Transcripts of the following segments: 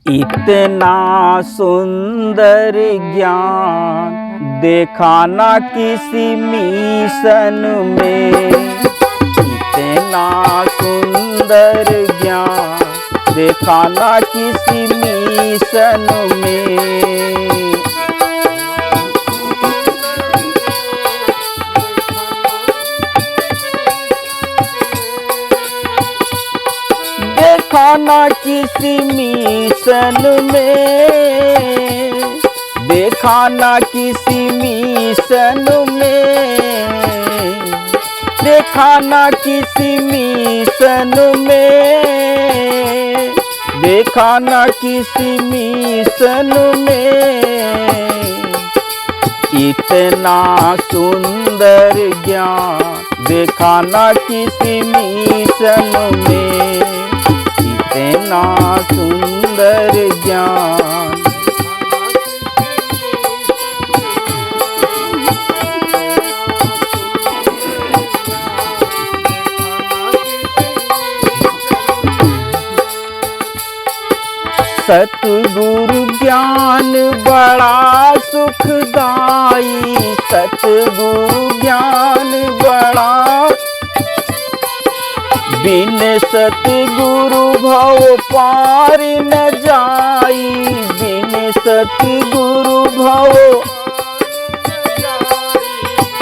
इतना सुंदर ज्ञान देखा ना किसी मिशन में। इतना सुंदर ज्ञान देखा ना किसी मिशन में। देखा ना किसी मिशन में, देखा ना किसी मिशन में, देखा ना किसी मिशन में, देखा ना किसी मिशन में। इतना सुंदर ज्ञान देखा ना किसी मिशन में। इतना सुंदर ज्ञान सतगुरु ज्ञान बड़ा सुखदाई। सतगुरु ज्ञान बड़ा, बिन सतगुरु भव पार न जाई। बिन सतगुरु भव,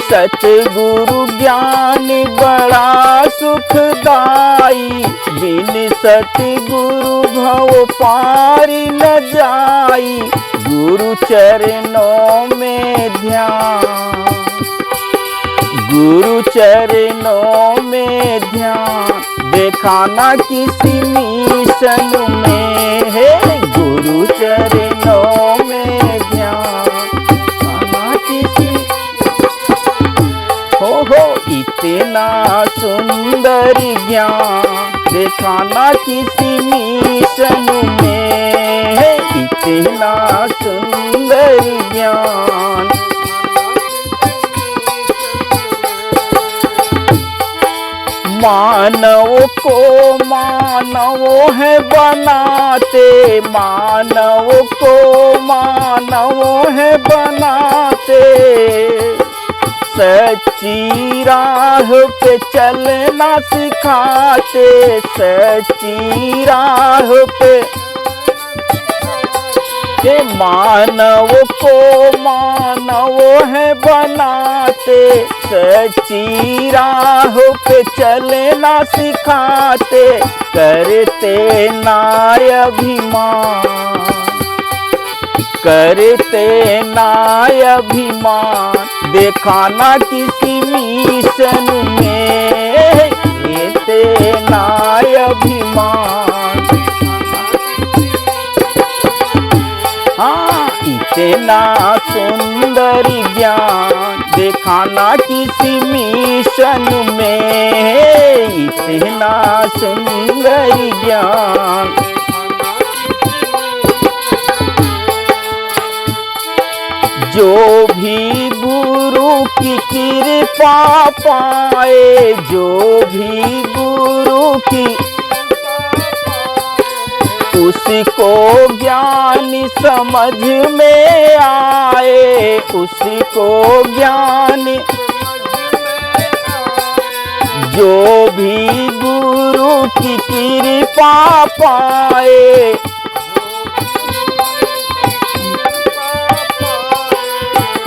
सतगुरु ज्ञान बड़ा सुखदाई। बिन सतगुरु भव पार न जाई। गुरु चरणों में ध्यान, गुरु चरणों में ध्यान देखा ना किसी मिशन में। है गुरु चरणों में ध्यान देखा किसी, हो इतना सुंदर ज्ञान देखा ना किसी मिशन में। है इतना सुंदर ज्ञान मानव को मानव है बनाते। मानव को मानव है बनाते। सच्ची राह पे चलना सिखाते। सच्ची राह पे के मानव को मानव है बनाते। सच्ची राह पे चलना सिखाते। करते ना अभिमान, करते ना अभिमान देखा ना किसी मिशन में। करते ना अभिमान, हाँ इतना सुंदर ज्ञान देखा ना किसी मिशन में। इतना सुंदर ज्ञान जो भी गुरु की कृपा पाए। जो भी गुरु की, उसको ज्ञान समझ में आए। उसको ज्ञान, जो भी गुरु की कृपा पाए।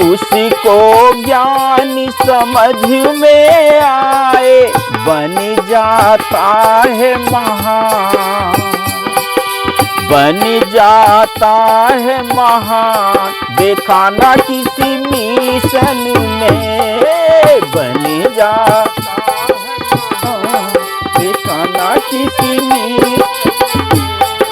उसको ज्ञान समझ में आए। बन जाता है महान, बन जाता है महान देखा ना किसी मिशन में। बन जाता है देखा ना किसी मिशन।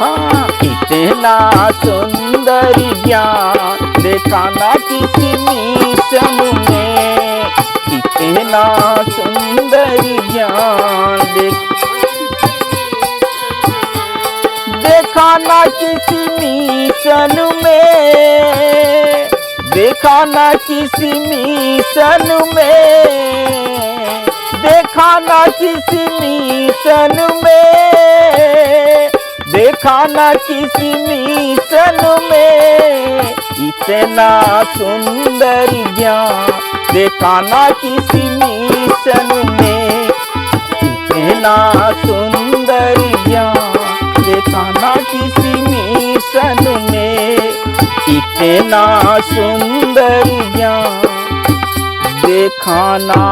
हाँ इतना सुंदर ज्ञान देखा ना किसी मिशन में। इतना सुंदर ज्ञान देखा ना किसी मिशन में। देखा ना किसी मिशन में। देखा ना किसी मिशन में। देखा ना किसी मिशन में इतना सुंदर ज्ञान, देखा ना किसी मिशन में इतना सुंदर ज्ञान, देखा ना किसी मिशन में इतना सुंदर ज्ञान, देखा ना